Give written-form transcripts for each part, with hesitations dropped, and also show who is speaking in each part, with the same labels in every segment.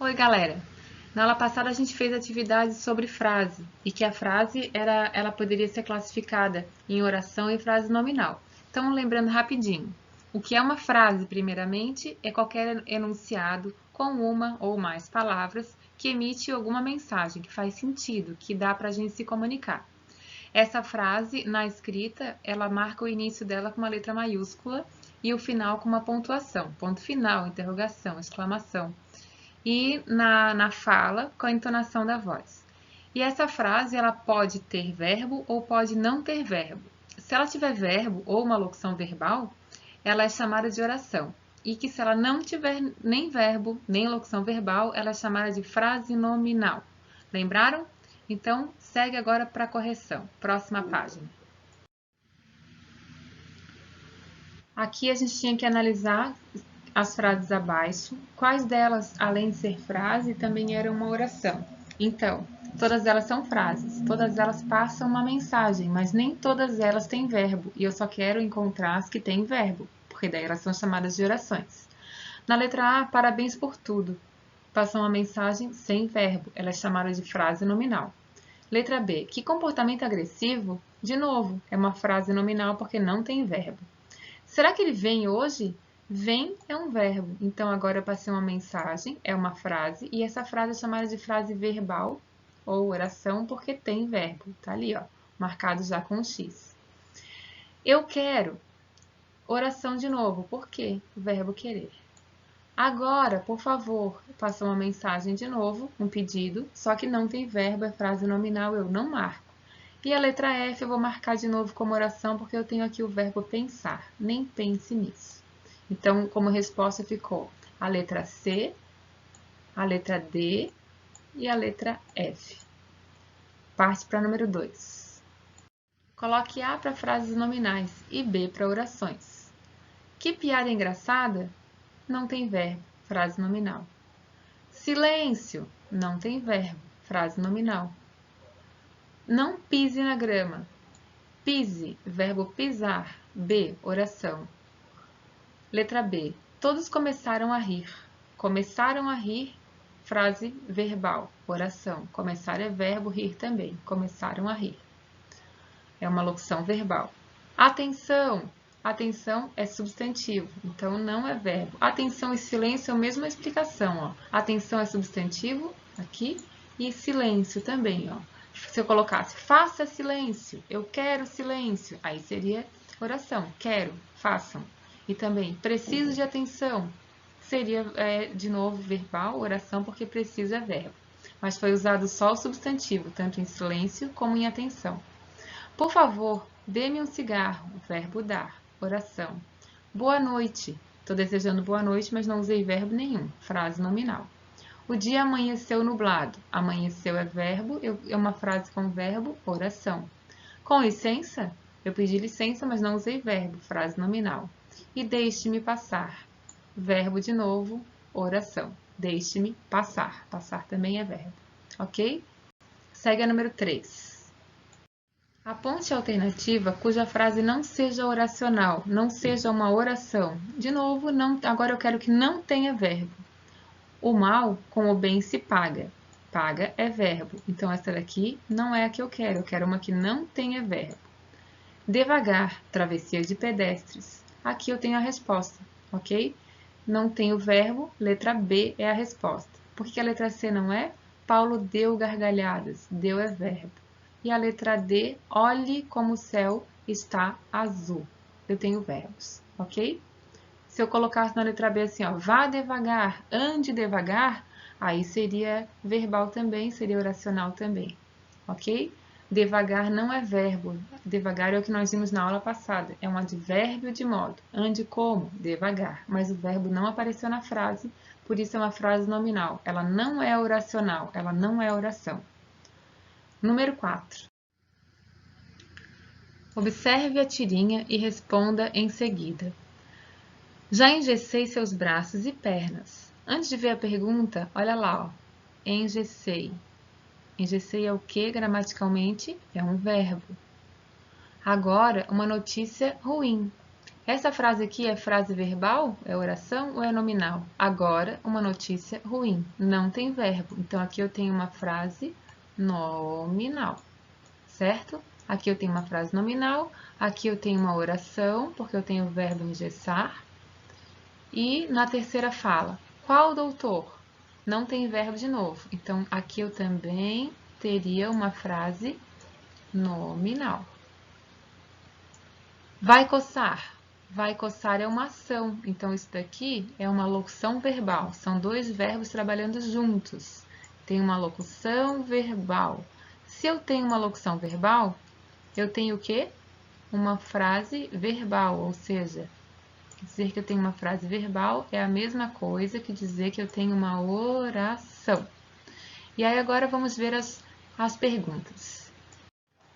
Speaker 1: Oi, galera! Na aula passada a gente fez atividades sobre frase e que a frase ela poderia ser classificada em oração e frase nominal. Então, lembrando rapidinho, o que é uma frase, primeiramente, é qualquer enunciado com uma ou mais palavras que emite alguma mensagem, que faz sentido, que dá para a gente se comunicar. Essa frase, na escrita, ela marca o início dela com uma letra maiúscula e o final com uma pontuação, ponto final, interrogação, exclamação. E na fala, com a entonação da voz. E essa frase, ela pode ter verbo ou pode não ter verbo. Se ela tiver verbo ou uma locução verbal, ela é chamada de oração. E que se ela não tiver nem verbo, nem locução verbal, ela é chamada de frase nominal. Lembraram? Então, segue agora para a correção. Próxima página. Aqui a gente tinha que analisar as frases abaixo, quais delas, além de ser frase, também eram uma oração. Então, todas elas são frases, todas elas passam uma mensagem, mas nem todas elas têm verbo, e eu só quero encontrar as que têm verbo, porque daí elas são chamadas de orações. Na letra A, parabéns por tudo. Passa uma mensagem sem verbo, ela é chamada de frase nominal. Letra B, que comportamento agressivo? De novo, é uma frase nominal porque não tem verbo. Será que ele vem hoje? Vem é um verbo, então agora eu passei uma mensagem, é uma frase, e essa frase é chamada de frase verbal ou oração porque tem verbo, tá ali, ó, marcado já com um X. Eu quero, oração de novo, por quê? Verbo querer. Agora, por favor, passou uma mensagem de novo, um pedido, só que não tem verbo, é frase nominal, eu não marco. E a letra F eu vou marcar de novo como oração, porque eu tenho aqui o verbo pensar. Nem pense nisso. Então, como resposta ficou a letra C, a letra D e a letra F. Parte para número 2. Coloque A para frases nominais e B para orações. Que piada engraçada? Não tem verbo, frase nominal. Silêncio, não tem verbo, frase nominal. Não pise na grama. Pise, verbo pisar. B, oração. Letra B. Todos começaram a rir. Começaram a rir, frase verbal, oração. Começar é verbo, rir também. Começaram a rir. É uma locução verbal. Atenção. Atenção é substantivo, então não é verbo. Atenção e silêncio é a mesma explicação, ó. Atenção é substantivo, aqui, e silêncio também, ó. Se eu colocasse faça silêncio, eu quero silêncio, aí seria oração, quero, façam. E também preciso de atenção, seria de novo verbal, oração, porque precisa é verbo. Mas foi usado só o substantivo, tanto em silêncio como em atenção. Por favor, dê-me um cigarro, verbo dar, oração. Boa noite, estou desejando boa noite, mas não usei verbo nenhum, frase nominal. O dia amanheceu nublado. Amanheceu é verbo, é uma frase com verbo, oração. Com licença, eu pedi licença, mas não usei verbo, frase nominal. E deixe-me passar. Verbo de novo, oração. Deixe-me passar. Passar também é verbo. Ok? Segue a número 3. Aponte a alternativa cuja frase não seja oracional, não seja uma oração. De novo, não, agora eu quero que não tenha verbo. O mal com o bem se paga. Paga é verbo. Então, essa daqui não é a que eu quero uma que não tenha verbo. Devagar, travessia de pedestres. Aqui eu tenho a resposta, ok? Não tem o verbo, letra B é a resposta. Por que a letra C não é? Paulo deu gargalhadas. Deu é verbo. E a letra D, olhe como o céu está azul. Eu tenho verbos, ok? Se eu colocasse na letra B assim, ó, vá devagar, ande devagar, aí seria verbal também, seria oracional também, ok? Devagar não é verbo, devagar é o que nós vimos na aula passada, é um advérbio de modo. Ande como? Devagar, mas o verbo não apareceu na frase, por isso é uma frase nominal. Ela não é oracional, ela não é oração. Número 4. Observe a tirinha e responda em seguida. Já engessei seus braços e pernas. Antes de ver a pergunta, olha lá, ó. Engessei. Engessei é o que gramaticalmente? É um verbo. Agora, uma notícia ruim. Essa frase aqui é frase verbal? É oração ou é nominal? Agora, uma notícia ruim. Não tem verbo. Então, aqui eu tenho uma frase nominal, certo? Aqui eu tenho uma frase nominal. Aqui eu tenho uma oração, porque eu tenho o verbo engessar. E na terceira fala, qual doutor? Não tem verbo de novo. Então, aqui eu também teria uma frase nominal. Vai coçar. Vai coçar é uma ação. Então, isso daqui é uma locução verbal. São dois verbos trabalhando juntos. Tem uma locução verbal. Se eu tenho uma locução verbal, eu tenho o quê? Uma frase verbal, ou seja, dizer que eu tenho uma frase verbal é a mesma coisa que dizer que eu tenho uma oração. E aí agora vamos ver as perguntas.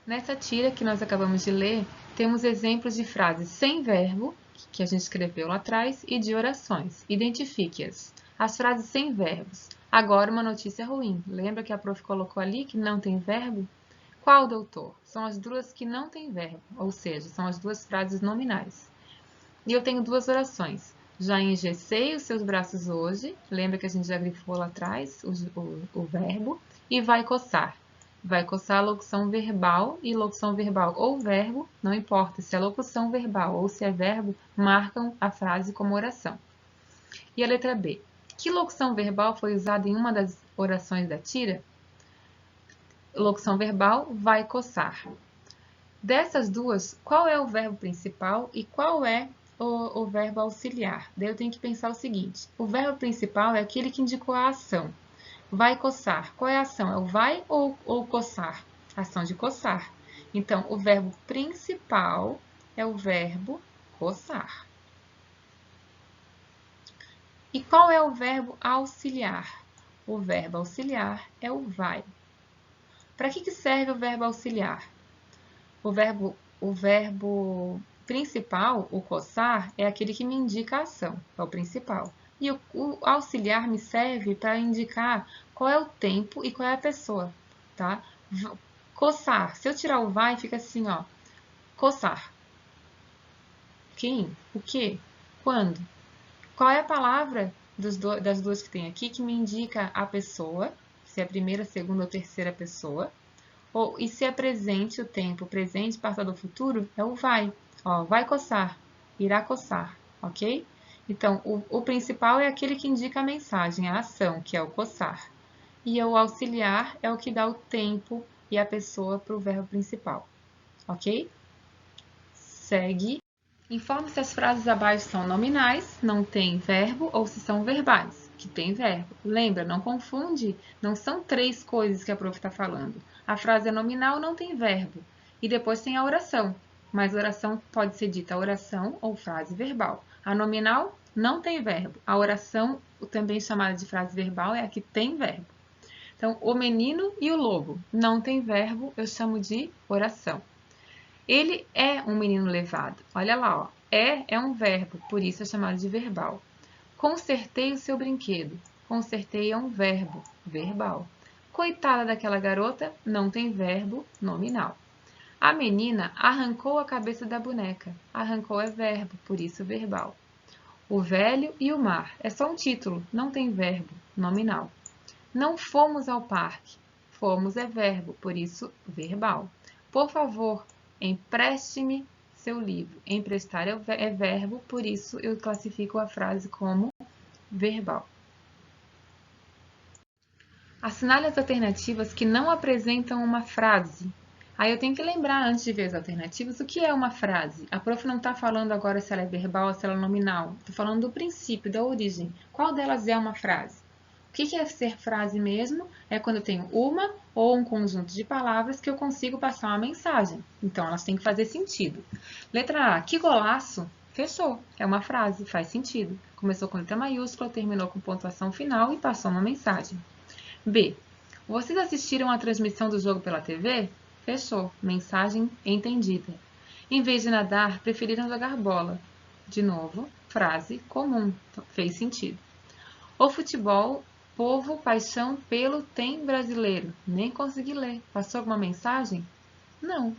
Speaker 1: Nessa tira que nós acabamos de ler, temos exemplos de frases sem verbo, que a gente escreveu lá atrás, e de orações. Identifique-as. As frases sem verbos. Agora uma notícia ruim. Lembra que a prof colocou ali que não tem verbo? Qual doutor? São as duas que não têm verbo, ou seja, são as duas frases nominais. E eu tenho duas orações. Já engessei os seus braços hoje. Lembra que a gente já grifou lá atrás o verbo. E vai coçar. Vai coçar a locução verbal. E locução verbal ou verbo, não importa se é locução verbal ou se é verbo, marcam a frase como oração. E a letra B. Que locução verbal foi usada em uma das orações da tira? Locução verbal, vai coçar. Dessas duas, qual é o verbo principal e qual é o verbo auxiliar? Daí eu tenho que pensar o seguinte, o verbo principal é aquele que indicou a ação. Vai coçar. Qual é a ação? É o vai ou coçar? A ação de coçar. Então, o verbo principal é o verbo coçar. E qual é o verbo auxiliar? O verbo auxiliar é o vai. Para que serve o verbo auxiliar? O verbo principal, o coçar, é aquele que me indica a ação, é o principal. E o auxiliar me serve para indicar qual é o tempo e qual é a pessoa, tá? Coçar. Se eu tirar o vai, fica assim, ó. Coçar. Quem? O que? Quando? Qual é a palavra das duas que tem aqui que me indica a pessoa? Se é a primeira, segunda ou terceira pessoa. E se é presente, o tempo presente, passado ou futuro, é o vai. Ó, vai coçar, irá coçar, ok? Então, o principal é aquele que indica a mensagem, a ação, que é o coçar. E o auxiliar é o que dá o tempo e a pessoa para o verbo principal, ok? Segue. Informe se as frases abaixo são nominais, não tem verbo, ou se são verbais, que tem verbo. Lembra, não confunde, não são três coisas que a prof está falando. A frase é nominal, não tem verbo. E depois tem a oração, mas oração pode ser dita oração ou frase verbal. A nominal não tem verbo. A oração, também chamada de frase verbal, é a que tem verbo. Então, o menino e o lobo não tem verbo, eu chamo de oração. Ele é um menino levado. Olha lá, ó. É um verbo, por isso é chamado de verbal. Consertei o seu brinquedo. Consertei é um verbo, verbal. Coitada daquela garota, não tem verbo, nominal. A menina arrancou a cabeça da boneca. Arrancou é verbo, por isso verbal. O velho e o mar é só um título, não tem verbo, nominal. Não fomos ao parque. Fomos é verbo, por isso verbal. Por favor, empreste-me seu livro. Emprestar é verbo, por isso eu classifico a frase como verbal. Assinale as alternativas que não apresentam uma frase. Aí eu tenho que lembrar, antes de ver as alternativas, o que é uma frase. A prof não está falando agora se ela é verbal ou se ela é nominal. Estou falando do princípio, da origem. Qual delas é uma frase? O que é ser frase mesmo? É quando eu tenho uma ou um conjunto de palavras que eu consigo passar uma mensagem. Então, elas têm que fazer sentido. Letra A, que golaço! Fechou. É uma frase, faz sentido. Começou com letra maiúscula, terminou com pontuação final e passou uma mensagem. B, vocês assistiram a transmissão do jogo pela TV? Fechou. Mensagem entendida. Em vez de nadar, preferiram jogar bola. De novo, frase comum. Fez sentido. O futebol, povo, paixão pelo tem brasileiro. Nem consegui ler. Passou alguma mensagem? Não.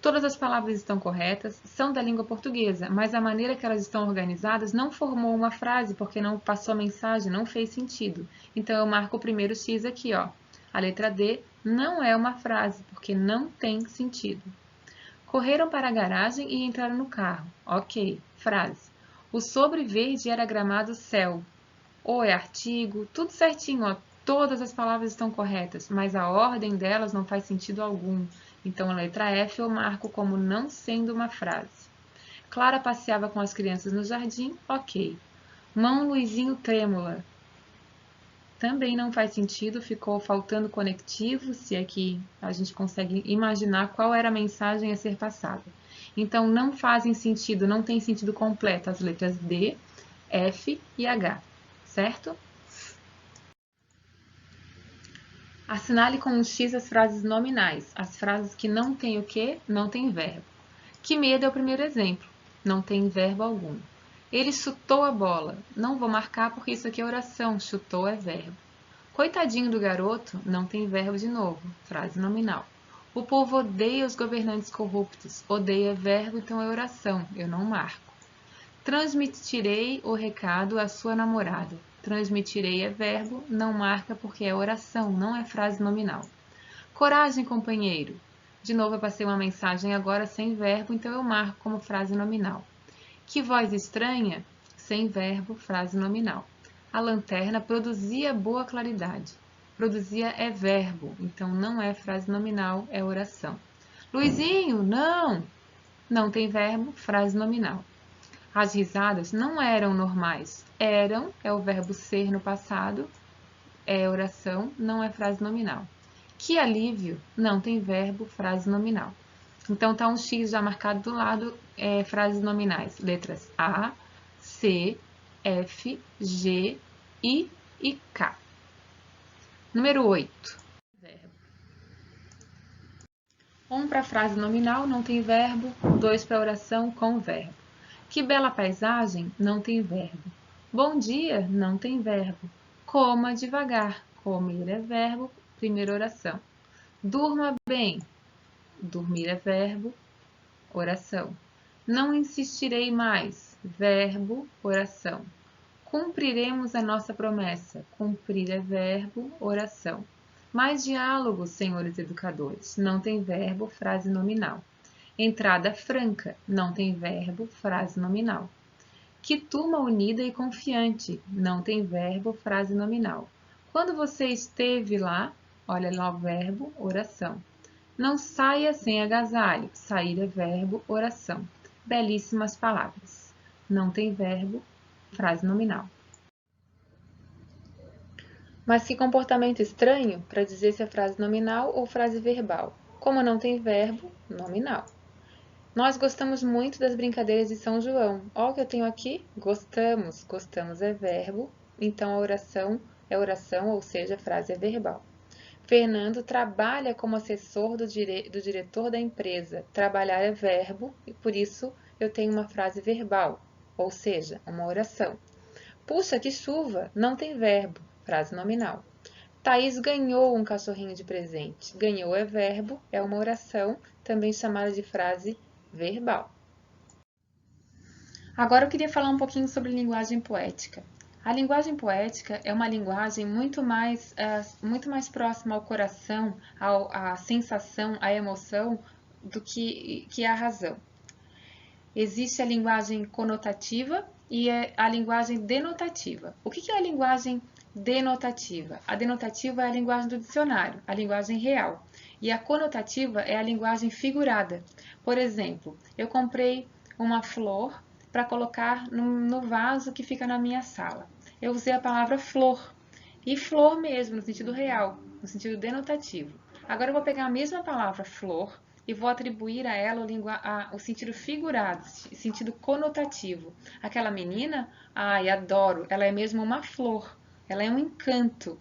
Speaker 1: Todas as palavras estão corretas, são da língua portuguesa, mas a maneira que elas estão organizadas não formou uma frase, porque não passou a mensagem, não fez sentido. Então, eu marco o primeiro X aqui, ó. A letra D não é uma frase, porque não tem sentido. Correram para a garagem e entraram no carro. Ok, frase. O sobre verde era gramado céu. O é artigo, tudo certinho, ó. Todas as palavras estão corretas, mas a ordem delas não faz sentido algum. Então, a letra F eu marco como não sendo uma frase. Clara passeava com as crianças no jardim. Ok. Mão Luizinho trêmula. Também não faz sentido, ficou faltando conectivo, se aqui a gente consegue imaginar qual era a mensagem a ser passada. Então, não fazem sentido, não tem sentido completo as letras D, F e H, certo? Assinale com um X as frases nominais, as frases que não têm o quê? Não tem verbo. Que medo é o primeiro exemplo, não tem verbo algum. Ele chutou a bola, não vou marcar porque isso aqui é oração, chutou é verbo. Coitadinho do garoto, não tem verbo de novo, frase nominal. O povo odeia os governantes corruptos, odeia é verbo, então é oração, eu não marco. Transmitirei o recado à sua namorada. Transmitirei é verbo, não marca porque é oração, não é frase nominal. Coragem, companheiro. De novo eu passei uma mensagem agora sem verbo, então eu marco como frase nominal. Que voz estranha? Sem verbo, frase nominal. A lanterna produzia boa claridade. Produzia é verbo, então não é frase nominal, é oração. Luizinho, não! Não tem verbo, frase nominal. As risadas não eram normais. Eram é o verbo ser no passado, é oração, não é frase nominal. Que alívio, não tem verbo, frase nominal. Então, tá um X já marcado do lado, frases nominais. Letras A, C, F, G, I e K. Número 8. Verbo. 1 para frase nominal, não tem verbo. 2 para oração com verbo. Que bela paisagem, não tem verbo. Bom dia, não tem verbo. Coma devagar. Comer é verbo, primeira oração. Durma bem. Dormir é verbo, oração. Não insistirei mais. Verbo, oração. Cumpriremos a nossa promessa. Cumprir é verbo, oração. Mais diálogo, senhores educadores. Não tem verbo, frase nominal. Entrada franca. Não tem verbo, frase nominal. Que turma unida e confiante. Não tem verbo, frase nominal. Quando você esteve lá, olha lá o verbo, oração. Não saia sem agasalho. Sair é verbo, oração. Belíssimas palavras. Não tem verbo, frase nominal. Mas que comportamento estranho para dizer se é frase nominal ou frase verbal. Como não tem verbo, nominal. Nós gostamos muito das brincadeiras de São João. Olha o que eu tenho aqui. Gostamos. Gostamos é verbo, então a oração é oração, ou seja, a frase é verbal. Fernando trabalha como assessor do diretor da empresa. Trabalhar é verbo e por isso eu tenho uma frase verbal, ou seja, uma oração. Puxa, que chuva! Não tem verbo, frase nominal. Thaís ganhou um cachorrinho de presente. Ganhou é verbo, é uma oração, também chamada de frase verbal. Agora eu queria falar um pouquinho sobre linguagem poética. A linguagem poética é uma linguagem muito mais próxima ao coração, à sensação, à emoção, do que a razão. Existe a linguagem conotativa e a linguagem denotativa. O que é a linguagem denotativa? A denotativa é a linguagem do dicionário, a linguagem real. E a conotativa é a linguagem figurada. Por exemplo, eu comprei uma flor para colocar no vaso que fica na minha sala. Eu usei a palavra flor. E flor mesmo, no sentido real, no sentido denotativo. Agora eu vou pegar a mesma palavra flor e vou atribuir a ela o sentido figurado, o sentido conotativo. Aquela menina, ai, adoro, ela é mesmo uma flor, ela é um encanto,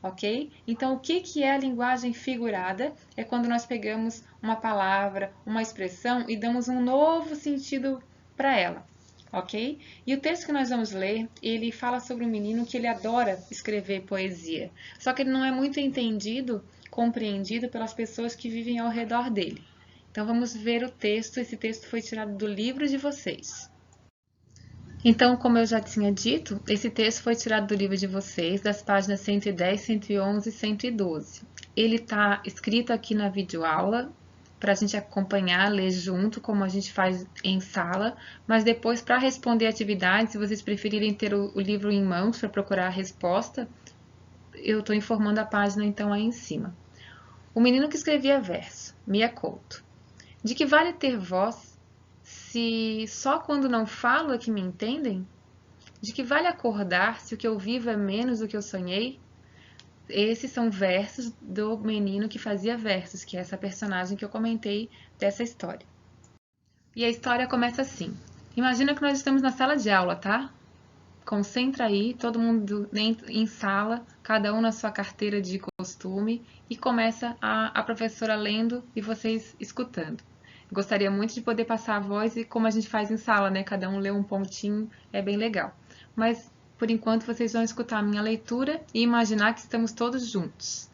Speaker 1: ok? Então, o que é a linguagem figurada? É quando nós pegamos uma palavra, uma expressão e damos um novo sentido para ela, ok? E o texto que nós vamos ler, ele fala sobre um menino que ele adora escrever poesia, só que ele não é muito compreendido pelas pessoas que vivem ao redor dele. Então, vamos ver o texto. Esse texto foi tirado do livro de vocês. Então, como eu já tinha dito, esse texto foi tirado do livro de vocês, das páginas 110, 111 e 112. Ele está escrito aqui na videoaula, para a gente acompanhar, ler junto, como a gente faz em sala, mas depois, para responder a atividade, se vocês preferirem ter o livro em mãos para procurar a resposta, eu estou informando a página então aí em cima. O menino que escrevia verso, Mia Couto. De que vale ter voz, se só quando não falo é que me entendem? De que vale acordar, se o que eu vivo é menos do que eu sonhei? Esses são versos do menino que fazia versos, que é essa personagem que eu comentei dessa história. E a história começa assim. Imagina que nós estamos na sala de aula, tá? Concentra aí, todo mundo em sala, cada um na sua carteira de costume, e começa a professora lendo e vocês escutando. Gostaria muito de poder passar a voz e como a gente faz em sala, né? Cada um lê um pontinho, é bem legal. Mas, por enquanto, vocês vão escutar a minha leitura e imaginar que estamos todos juntos.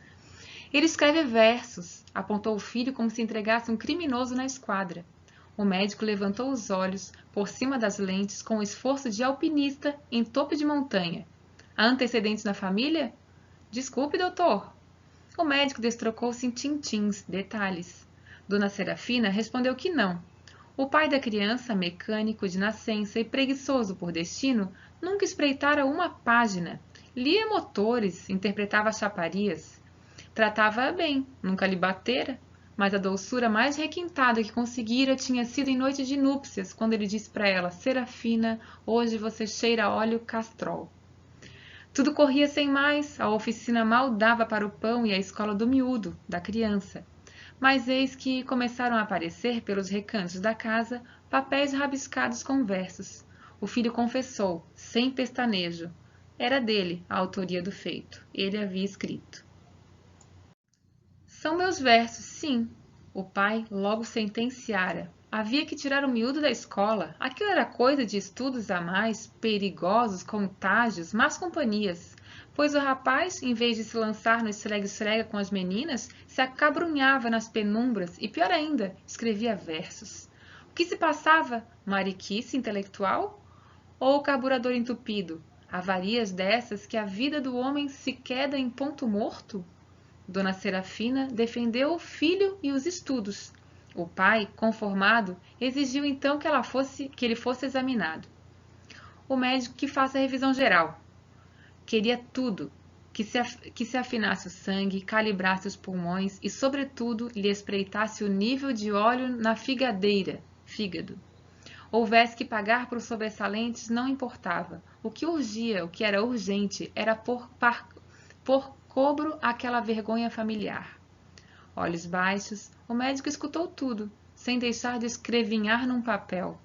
Speaker 1: Ele escreve versos, apontou o filho como se entregasse um criminoso na esquadra. O médico levantou os olhos por cima das lentes com o esforço de alpinista em topo de montanha. Há antecedentes na família? Desculpe, doutor. O médico destrocou-se em tintins, detalhes. Dona Serafina respondeu que não. O pai da criança, mecânico de nascença e preguiçoso por destino, nunca espreitara uma página. Lia motores, interpretava chaparias. Tratava-a bem, nunca lhe batera, mas a doçura mais requintada que conseguira tinha sido em noite de núpcias, quando ele disse para ela: Serafina, hoje você cheira a óleo castrol. Tudo corria sem mais, a oficina mal dava para o pão e a escola do miúdo, da criança. Mas eis que começaram a aparecer pelos recantos da casa papéis rabiscados com versos. O filho confessou, sem pestanejo. Era dele a autoria do feito. Ele havia escrito. São meus versos, sim. O pai logo sentenciara. Havia que tirar o miúdo da escola. Aquilo era coisa de estudos a mais, perigosos, contágios, más companhias. Pois o rapaz, em vez de se lançar no esfrega-esfrega com as meninas, se acabrunhava nas penumbras e, pior ainda, escrevia versos. O que se passava? Mariquice intelectual? Ou carburador entupido? Avarias dessas que a vida do homem se queda em ponto morto? Dona Serafina defendeu o filho e os estudos. O pai, conformado, exigiu então que ele fosse examinado. O médico que faça a revisão geral. Queria tudo, que se afinasse o sangue, calibrasse os pulmões e, sobretudo, lhe espreitasse o nível de óleo na fígado. Houvesse que pagar por sobressalentes, não importava. O que urgia, o que era urgente, era por cobro aquela vergonha familiar. Olhos baixos, o médico escutou tudo, sem deixar de escrevinhar num papel.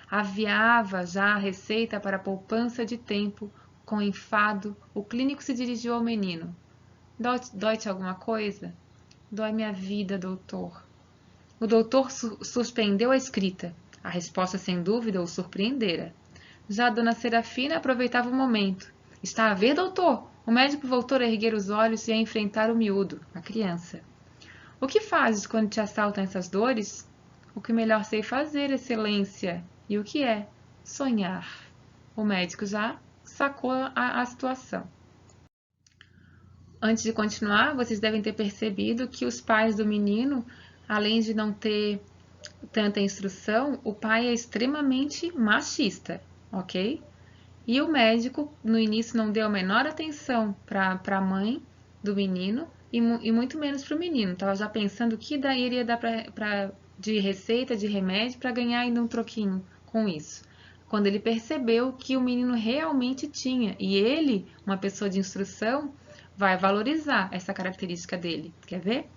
Speaker 1: Aviava já a receita para a poupança de tempo. Com enfado, o clínico se dirigiu ao menino. Dói-te alguma coisa? Dói minha vida, doutor. O doutor suspendeu a escrita. A resposta, sem dúvida, o surpreendera. Já a dona Serafina aproveitava o momento. Está a ver, doutor? O médico voltou a erguer os olhos e a enfrentar o miúdo, a criança. O que fazes quando te assaltam essas dores? O que melhor sei fazer, excelência. E o que é? Sonhar. O médico já sacou a situação. Antes de continuar, vocês devem ter percebido que os pais do menino, além de não ter tanta instrução, o pai é extremamente machista, ok? E o médico, no início, não deu a menor atenção para a mãe do menino e muito menos para o menino. Estava já pensando o que iria dar de receita, de remédio, para ganhar ainda um troquinho com isso. Quando ele percebeu que o menino realmente tinha, e ele, uma pessoa de instrução, vai valorizar essa característica dele. Quer ver?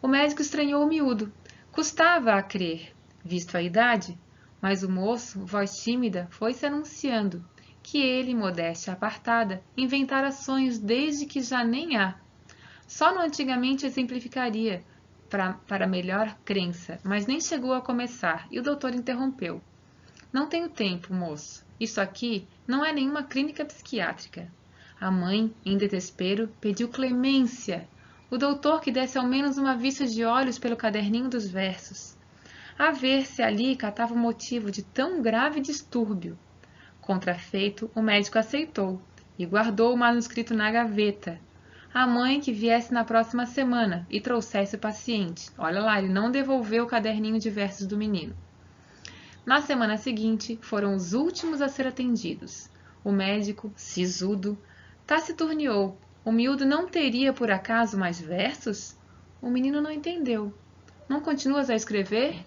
Speaker 1: O médico estranhou o miúdo. Custava a crer, visto a idade, mas o moço, voz tímida, foi se anunciando que ele, modéstia apartada, inventara sonhos desde que já nem há. Só no antigamente exemplificaria para melhor crença, mas nem chegou a começar, e o doutor interrompeu. Não tenho tempo, moço. Isso aqui não é nenhuma clínica psiquiátrica. A mãe, em desespero, pediu clemência. O doutor que desse ao menos uma vista de olhos pelo caderninho dos versos. A ver se ali catava o motivo de tão grave distúrbio. Contrafeito, o médico aceitou e guardou o manuscrito na gaveta. A mãe que viesse na próxima semana e trouxesse o paciente. Olha lá, ele não devolveu o caderninho de versos do menino. Na semana seguinte, foram os últimos a ser atendidos. O médico, sisudo, taciturneou. O miúdo não teria, por acaso, mais versos? O menino não entendeu. Não continuas a escrever?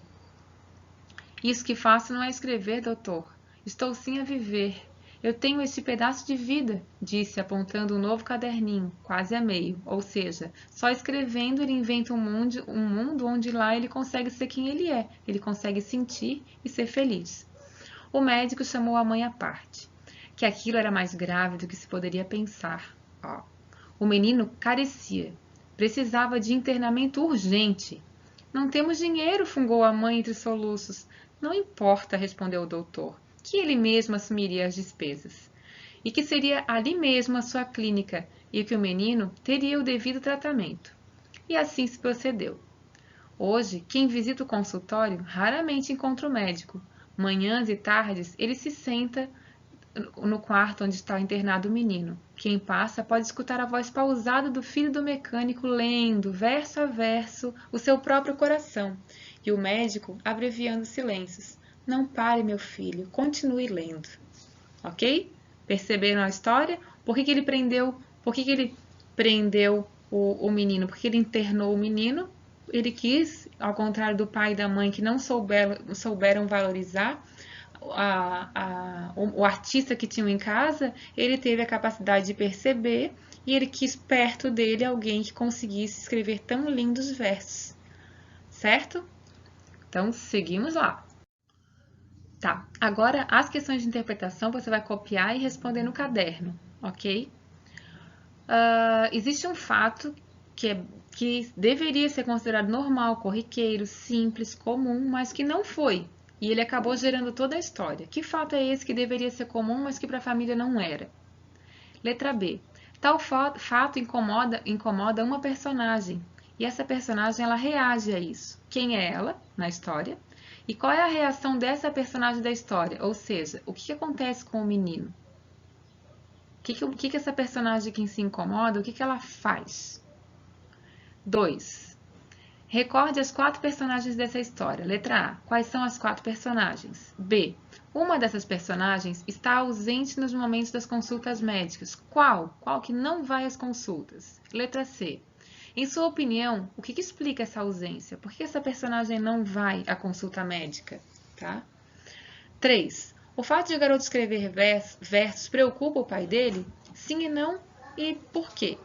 Speaker 1: Isso que faço não é escrever, doutor. Estou sim a viver. Eu tenho este pedaço de vida, disse, apontando um novo caderninho, quase a meio. Ou seja, só escrevendo ele inventa um mundo onde lá ele consegue ser quem ele é. Ele consegue sentir e ser feliz. O médico chamou a mãe à parte, que aquilo era mais grave do que se poderia pensar. O menino carecia. Precisava de internamento urgente. Não temos dinheiro, fungou a mãe entre soluços. Não importa, respondeu o doutor, que ele mesmo assumiria as despesas. E que seria ali mesmo a sua clínica e que o menino teria o devido tratamento. E assim se procedeu. Hoje, quem visita o consultório raramente encontra o médico. Manhãs e tardes, ele se senta no quarto onde está internado o menino. Quem passa pode escutar a voz pausada do filho do mecânico lendo, verso a verso, o seu próprio coração, e o médico abreviando silêncios. Não pare, meu filho, continue lendo. Ok? Perceberam a história? Por que ele prendeu o menino? Porque ele internou o menino. Ele quis, ao contrário do pai e da mãe que não souberam valorizar o artista que tinham em casa, ele teve a capacidade de perceber e ele quis perto dele alguém que conseguisse escrever tão lindos versos. Certo? Então, seguimos lá. Tá, agora as questões de interpretação você vai copiar e responder no caderno, ok? Existe um fato que deveria ser considerado normal, corriqueiro, simples, comum, mas que não foi. E ele acabou gerando toda a história. Que fato é esse que deveria ser comum, mas que para a família não era? Letra B. Tal fato incomoda uma personagem. E essa personagem ela reage a isso. Quem é ela na história? E qual é a reação dessa personagem da história? Ou seja, o que acontece com o menino? O que essa personagem que se incomoda, o que ela faz? 2. Recorde as 4 personagens dessa história. Letra A. Quais são as 4 personagens? B. Uma dessas personagens está ausente nos momentos das consultas médicas. Qual? Qual que não vai às consultas? Letra C. Em sua opinião, o que explica essa ausência? Por que essa personagem não vai à consulta médica? Tá? 3. O fato de o garoto escrever versos preocupa o pai dele? Sim e não? E por quê?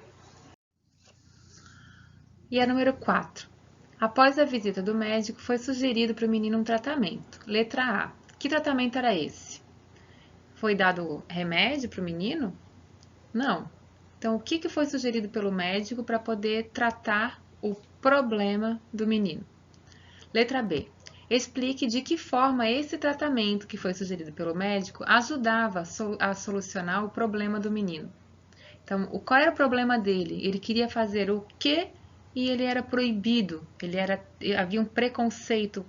Speaker 1: E a número 4. Após a visita do médico, foi sugerido para o menino um tratamento. Letra A. Que tratamento era esse? Foi dado remédio para o menino? Não. Então, o que foi sugerido pelo médico para poder tratar o problema do menino? Letra B. Explique de que forma esse tratamento que foi sugerido pelo médico ajudava a solucionar o problema do menino. Então, qual era o problema dele? Ele queria fazer o quê e ele era proibido. Havia um preconceito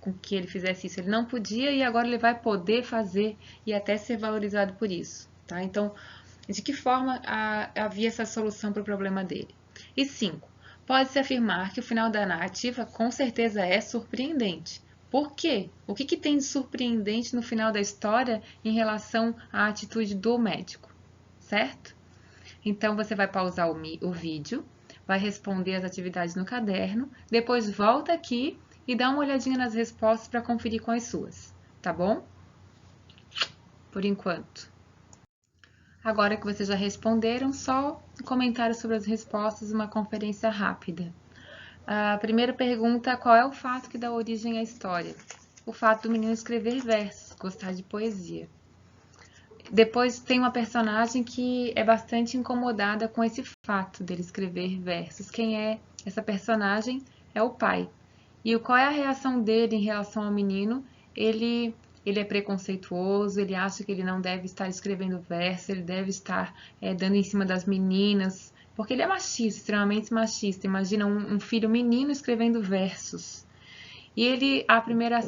Speaker 1: com que ele fizesse isso. Ele não podia e agora ele vai poder fazer e até ser valorizado por isso. Tá? Então, de que forma havia essa solução para o problema dele? E 5. Pode-se afirmar que o final da narrativa com certeza é surpreendente. Por quê? O que tem de surpreendente no final da história em relação à atitude do médico? Certo? Então, você vai pausar o vídeo, vai responder as atividades no caderno, depois volta aqui e dá uma olhadinha nas respostas para conferir com as suas. Tá bom? Por enquanto. Agora que vocês já responderam, só um comentário sobre as respostas, uma conferência rápida. A primeira pergunta, qual é o fato que dá origem à história? O fato do menino escrever versos, gostar de poesia. Depois tem uma personagem que é bastante incomodada com esse fato dele escrever versos. Quem é essa personagem? É o pai. E qual é a reação dele em relação ao menino? Ele é preconceituoso, ele acha que ele não deve estar escrevendo verso, ele deve estar dando em cima das meninas, porque ele é machista, extremamente machista. Imagina um filho menino escrevendo versos. E a primeira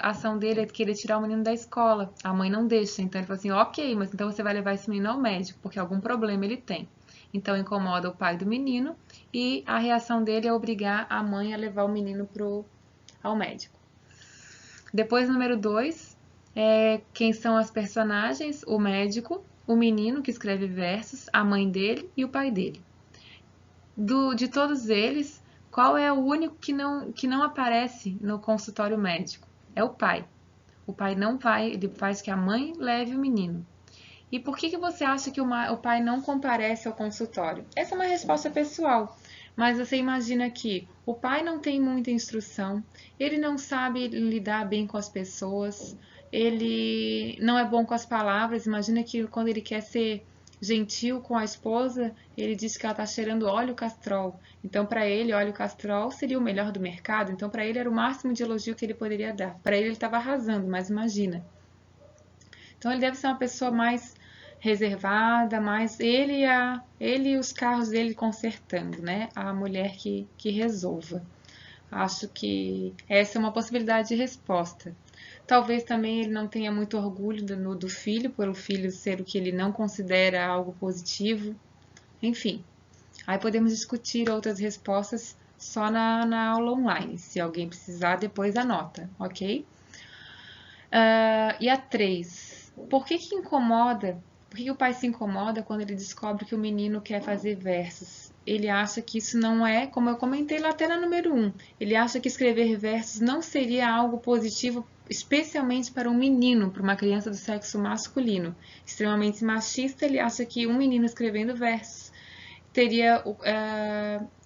Speaker 1: ação dele é querer tirar o menino da escola. A mãe não deixa, então ele fala assim, ok, mas então você vai levar esse menino ao médico, porque algum problema ele tem. Então incomoda o pai do menino e a reação dele é obrigar a mãe a levar o menino ao médico. Depois, número 2, quem são as personagens? O médico, o menino que escreve versos, a mãe dele e o pai dele. De todos eles, qual é o único que não aparece no consultório médico? É o pai. O pai não vai, ele faz que a mãe leve o menino. E por que você acha que o pai não comparece ao consultório? Essa é uma resposta pessoal, mas você imagina que o pai não tem muita instrução, ele não sabe lidar bem com as pessoas, ele não é bom com as palavras. Imagina que quando ele quer ser gentil com a esposa, ele diz que ela está cheirando óleo castrol. Então, para ele, óleo castrol seria o melhor do mercado. Então, para ele, era o máximo de elogio que ele poderia dar. Para ele estava arrasando, mas imagina. Então, ele deve ser uma pessoa mais reservada, mais ele e os carros dele consertando, né? A mulher que resolva. Acho que essa é uma possibilidade de resposta. Talvez também ele não tenha muito orgulho do filho, pelo filho ser o que ele não considera algo positivo. Enfim, aí podemos discutir outras respostas só na aula online. Se alguém precisar, depois anota, ok? E a 3. Por que incomoda? Por que o pai se incomoda quando ele descobre que o menino quer fazer versos? Ele acha que isso não é, como eu comentei lá até na número 1, ele acha que escrever versos não seria algo positivo, especialmente para um menino, para uma criança do sexo masculino. Extremamente machista, ele acha que um menino escrevendo versos teria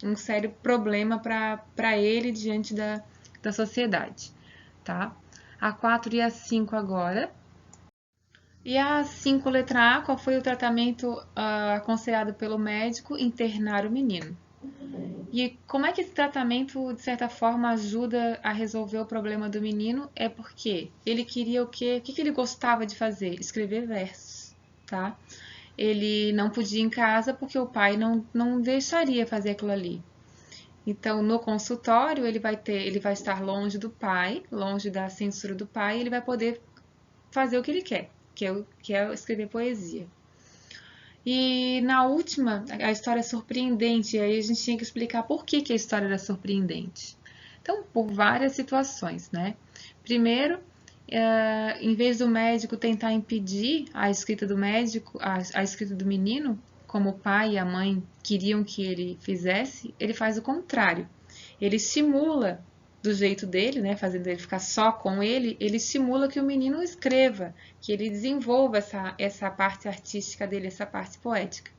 Speaker 1: um sério problema para ele diante da sociedade, tá? A 4 e a 5 agora. E a 5, letra A, qual foi o tratamento aconselhado pelo médico? Internar o menino. E como é que esse tratamento, de certa forma, ajuda a resolver o problema do menino? É porque ele queria o quê? O que ele gostava de fazer? Escrever versos, tá? Ele não podia ir em casa porque o pai não deixaria fazer aquilo ali. Então, no consultório, ele vai estar longe do pai, longe da censura do pai, e ele vai poder fazer o que ele quer, que é escrever poesia. E na última, a história é surpreendente, e aí a gente tinha que explicar por que a história era surpreendente. Então, por várias situações, né? Primeiro, em vez do médico tentar impedir a escrita do médico, a escrita do menino, como o pai e a mãe queriam que ele fizesse, ele faz o contrário. Ele simula do jeito dele, né, fazendo ele ficar só com ele simula que o menino escreva, que ele desenvolva essa parte artística dele, essa parte poética.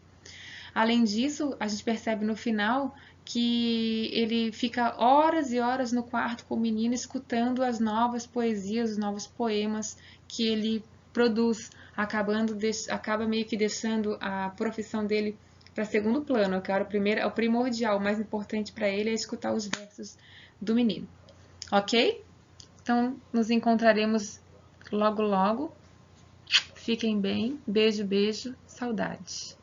Speaker 1: Além disso, a gente percebe no final que ele fica horas e horas no quarto com o menino escutando as novas poesias, os novos poemas que ele produz, acaba meio que deixando a profissão dele para segundo plano. Claro, o primordial, o mais importante para ele é escutar os versos do menino. Ok? Então, nos encontraremos logo logo. Fiquem bem. Beijo, beijo. Saudade.